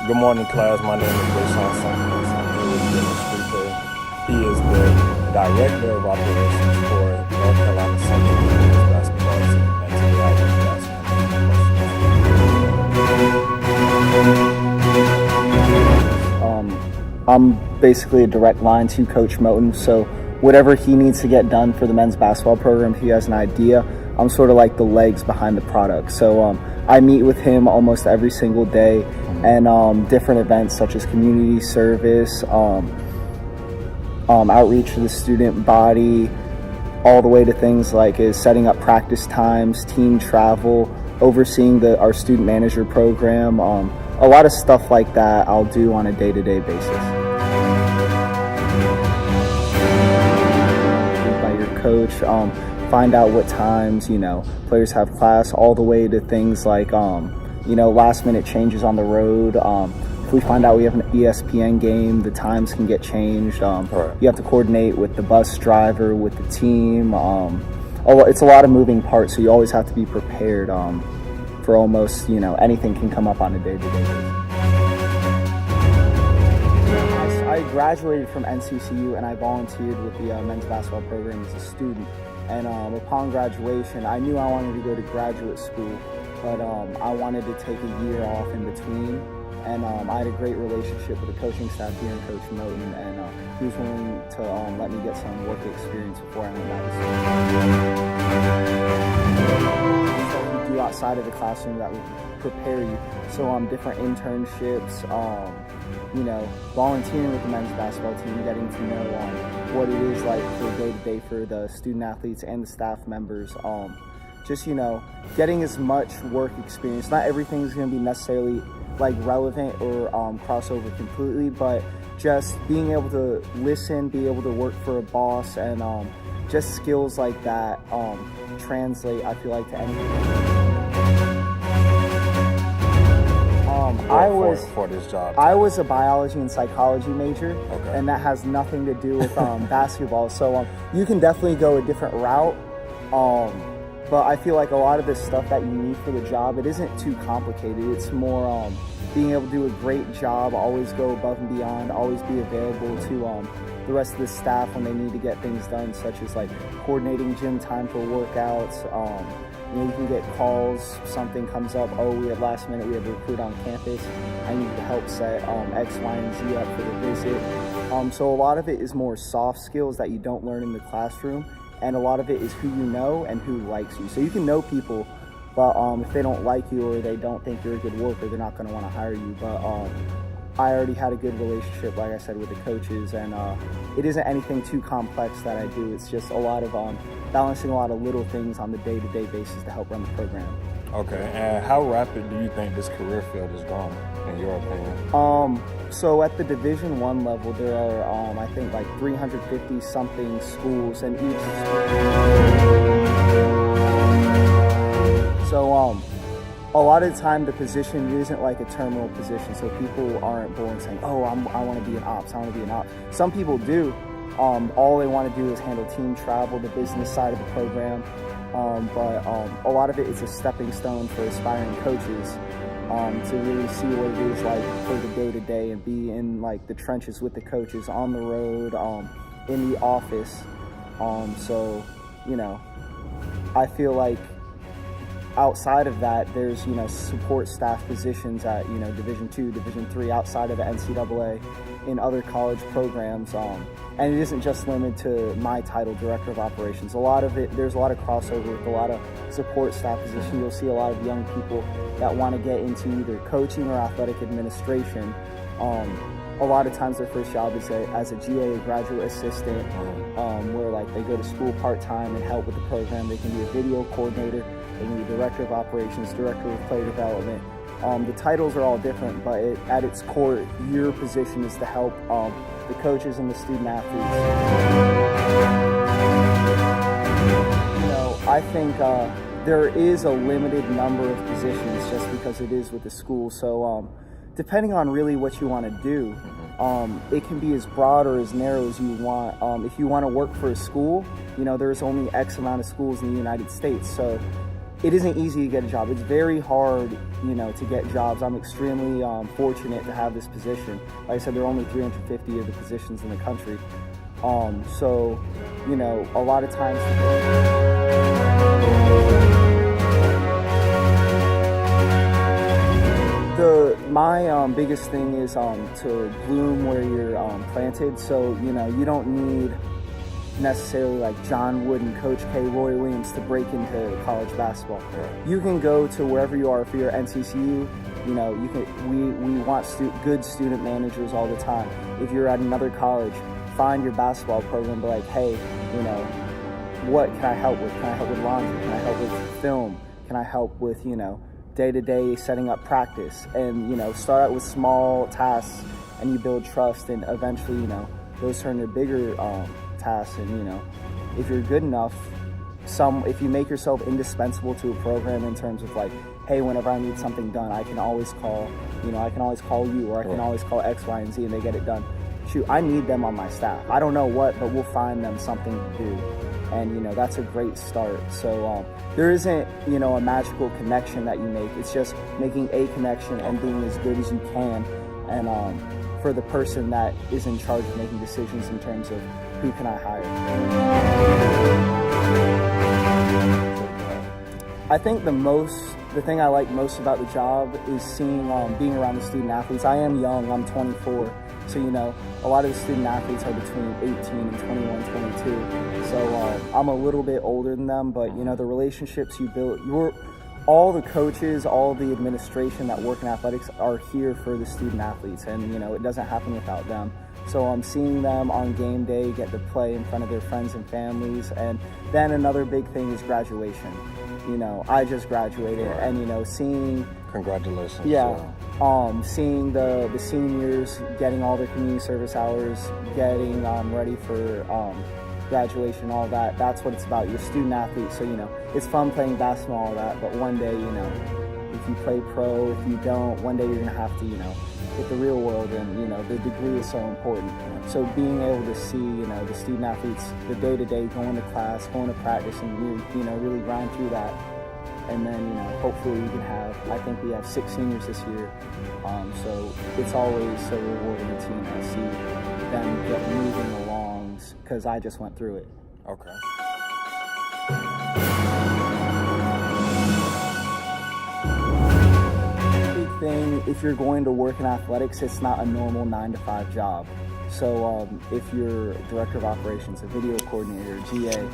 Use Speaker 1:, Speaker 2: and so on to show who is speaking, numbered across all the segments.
Speaker 1: Good morning, class. My name is Da'Shaun Simpkins. I'm here with Dennis Streeter. He is the Director of Operations for North Carolina Central Women's Basketball Team, and today I will be asking him questions.
Speaker 2: I'm basically a direct line to Coach Moten, so whatever he needs to get done for the men's basketball program, if he has an idea, I'm sort of like the legs behind the product. So I meet with him almost every single day, and different events such as community service, outreach to the student body, all the way to things like is setting up practice times, team travel, overseeing our student manager program. A lot of stuff like that I'll do on a day-to-day basis. By your coach, find out what times, players have class, all the way to things like, last minute changes on the road. If we find out we have an ESPN game, the times can get changed.
Speaker 1: Right.
Speaker 2: You have to coordinate with the bus driver, with the team. It's a lot of moving parts, so you always have to be prepared for almost, anything can come up on a day-to-day basis. I graduated from NCCU and I volunteered with the men's basketball program as a student. And upon graduation, I knew I wanted to go to graduate school, but I wanted to take a year off in between. And I had a great relationship with the coaching staff here and Coach Moten, and he was willing to let me get some work experience before I went back to school. So we do outside of the classroom that would prepare you. So different internships, volunteering with the men's basketball team, getting to know what it is like for day-to-day for the student athletes and the staff members. Just, getting as much work experience. Not everything is going to be necessarily relevant or crossover completely, but just being able to listen, be able to work for a boss, and just skills like that translate, I feel like, to anything.
Speaker 1: For this job,
Speaker 2: I was a biology and psychology major,
Speaker 1: okay,
Speaker 2: and that has nothing to do with basketball. So you can definitely go a different route. But I feel like a lot of the stuff that you need for the job, it isn't too complicated. It's more being able to do a great job, always go above and beyond, always be available to the rest of the staff when they need to get things done, such as coordinating gym time for workouts. You can get calls, something comes up, we at last minute, we have a recruit on campus. I need to help set X, Y, and Z up for the visit. So a lot of it is more soft skills that you don't learn in the classroom. And a lot of it is who you know and who likes you. So you can know people, but if they don't like you or they don't think you're a good worker, they're not going to want to hire you. But I already had a good relationship, like I said, with the coaches, and it isn't anything too complex that I do. It's just a lot of balancing a lot of little things on the day-to-day basis to help run the program.
Speaker 1: Okay, and how rapid do you think this career field is going, in your opinion?
Speaker 2: So at the Division I level, there are, I think, 350 something schools, and each school. A lot of the time, the position isn't like a terminal position, so people aren't born saying, I want to be an ops, I want to be an ops. Some people do. All they want to do is handle team travel, the business side of the program. But a lot of it is a stepping stone for aspiring coaches to really see what it is like for the day-to-day and be in the trenches with the coaches, on the road, in the office. So I feel like outside of that, there's support staff positions at Division II, Division III, outside of the NCAA, in other college programs. And it isn't just limited to my title, Director of Operations. A lot of it, there's a lot of crossover with a lot of support staff positions. You'll see a lot of young people that want to get into either coaching or athletic administration. A lot of times their first job is as a GA, a graduate assistant, where they go to school part-time and help with the program. They can be a video coordinator, they can be Director of Operations, Director of Player Development. The titles are all different, but at its core, your position is to help the coaches and the student athletes. I think there is a limited number of positions just because it is with the school. So depending on really what you want to do, it can be as broad or as narrow as you want. If you want to work for a school, there's only X amount of schools in the United States. So it isn't easy to get a job. It's very hard, to get jobs. I'm extremely fortunate to have this position. Like I said, there are only 350 of the positions in the country. So, a lot of times. My biggest thing is to bloom where you're planted. So, you don't need necessarily like John Wood and Coach K, Roy Williams to break into college basketball. You can go to wherever you are. For your NCCU, you can. We want good student managers all the time. If you're at another college, find your basketball program. Be like, hey, what can I help with? Can I help with laundry? Can I help with film? Can I help with day-to-day setting up practice? And start out with small tasks, and you build trust, and eventually those turn into bigger tasks. And if you're good enough, if you make yourself indispensable to a program in terms of like, hey, whenever I need something done, I can always call you, or I can always call X, Y, and Z, and they get it done. Shoot, I need them on my staff. I don't know what, but we'll find them something to do. And that's a great start. So there isn't a magical connection that you make. It's just making a connection and being as good as you can, and for the person that is in charge of making decisions in terms of who can I hire. I think the thing I like most about the job is being around the student athletes. I am young, I'm 24, so a lot of the student athletes are between 18 and 21, 22. So I'm a little bit older than them, but the relationships you build, all the coaches, all the administration that work in athletics are here for the student athletes, and it doesn't happen without them. So I'm seeing them on game day get to play in front of their friends and families. And then another big thing is graduation. I just graduated, and seeing.
Speaker 3: Congratulations.
Speaker 2: Yeah. Seeing the seniors getting all their community service hours, getting ready for graduation, all that. That's what it's about. You're a student athlete, so it's fun playing basketball, all that. But one day, if you play pro, if you don't, one day you're gonna have to, hit the real world, and the degree is so important. So being able to see, the student athletes, the day-to-day, going to class, going to practice, and really grind through that. And then, hopefully we can I think we have 6 seniors this year. So it's always so rewarding to see them get moving along, because I just went through it.
Speaker 3: Okay.
Speaker 2: Big thing, if you're going to work in athletics, it's not a normal 9-to-5 job. So if you're director of operations, a video coordinator, GA,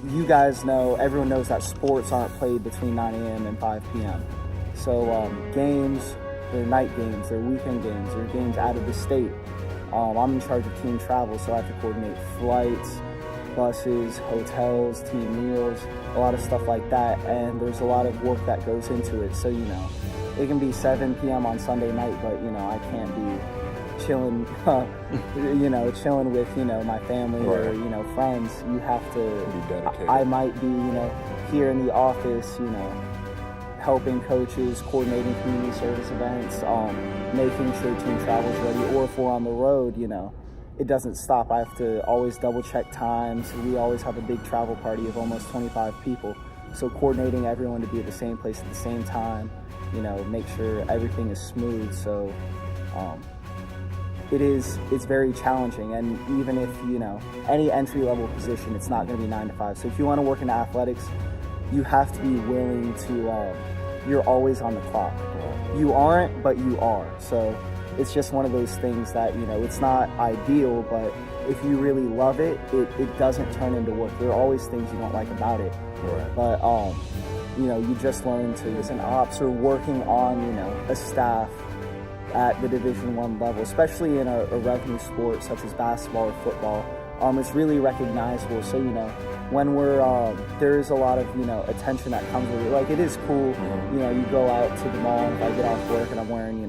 Speaker 2: you guys know, everyone knows that sports aren't played between 9 a.m. and 5 p.m. So games, they're night games, they're weekend games, they're games out of the state. I'm in charge of team travel, so I have to coordinate flights, buses, hotels, team meals, a lot of stuff like that. And there's a lot of work that goes into it. So, it can be 7 p.m. on Sunday night, but, I can't be chilling, chilling with, my family,
Speaker 3: right,
Speaker 2: or, friends. You have to
Speaker 3: be dedicated.
Speaker 2: I might be, here in the office, helping coaches, coordinating community service events, making sure team travel's ready, or if we're on the road, it doesn't stop. I have to always double check times. We always have a big travel party of almost 25 people. So coordinating everyone to be at the same place at the same time, make sure everything is smooth. So it's very challenging. And even if, any entry level position, it's not going to be 9 to 5. So if you want to work in athletics, you have to be willing to, you're always on the clock. You aren't, but you are. So it's just one of those things that, it's not ideal, but if you really love it, it doesn't turn into work. There are always things you don't like about it.
Speaker 3: Right.
Speaker 2: But, you just learn to, as an ops or working on, a staff at the Division I level, especially in a revenue sport such as basketball or football, it's really recognizable. So, when we're, there's a lot of, attention that comes with it. Like, it is cool, you go out to the mall, and if I get off work and I'm wearing,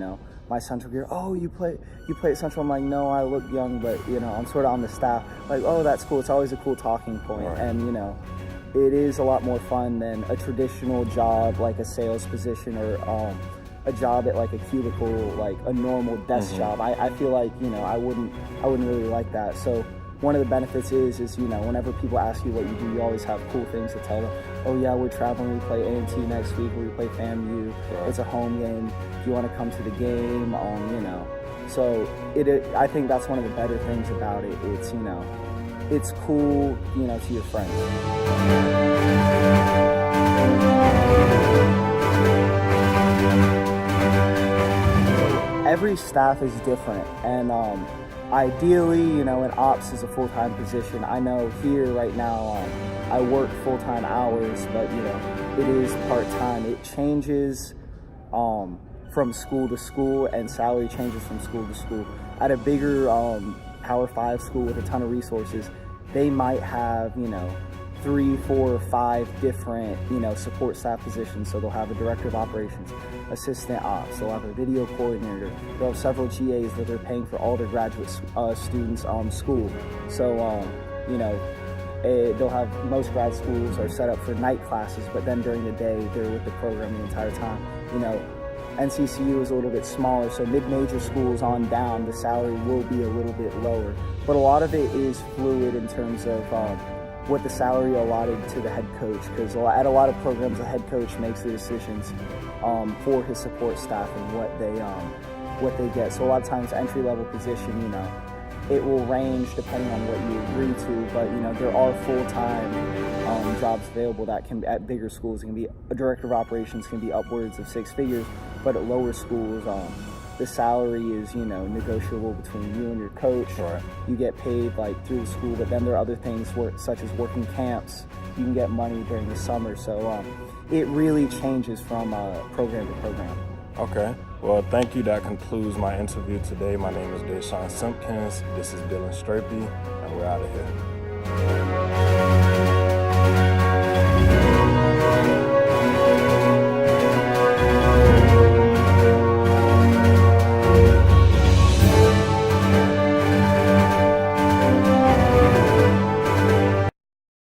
Speaker 2: my Central gear, oh, you play at Central? I'm like, no, I look young, but, I'm sort of on the staff. Like, oh, that's cool. It's always a cool talking point. Right. And, it is a lot more fun than a traditional job, like a sales position, or a job at like a cubicle, like a normal desk job. I feel like, I wouldn't really like that. So one of the benefits is whenever people ask you what you do, you always have cool things to tell them. Oh yeah, we're traveling, we play A&T next week, we play FAMU, it's a home game, if you want to come to the game, So I think that's one of the better things about it. It's cool, to your friends. Every staff is different, and ideally, an ops is a full-time position. I know here right now, I work full-time hours, but it is part-time. It changes from school to school, and salary changes from school to school. At a bigger Power 5 school with a ton of resources, they might have 3, 4, or 5 different support staff positions. So they'll have a director of operations, assistant ops, they'll have a video coordinator, they'll have several GAs that they're paying for all their graduate students school. So they'll have, most grad schools are set up for night classes, but then during the day they're with the program the entire time. NCCU is a little bit smaller, so mid-major schools on down, the salary will be a little bit lower. But a lot of it is fluid in terms of what the salary allotted to the head coach, because at a lot of programs, the head coach makes the decisions for his support staff and what they get. So a lot of times, entry-level position, it will range depending on what you agree to, but there are full-time jobs available that can, at bigger schools, can be a director of operations can be upwards of 6 figures, but at lower schools, the salary is negotiable between you and your coach.
Speaker 1: Right.
Speaker 2: You get paid through the school, but then there are other things such as working camps. You can get money during the summer, so it really changes from program to program.
Speaker 1: Okay. Well, thank you. That concludes my interview today. My name is Da'Shaun Simpkins. This is Dylan Strapey, and we're out of here.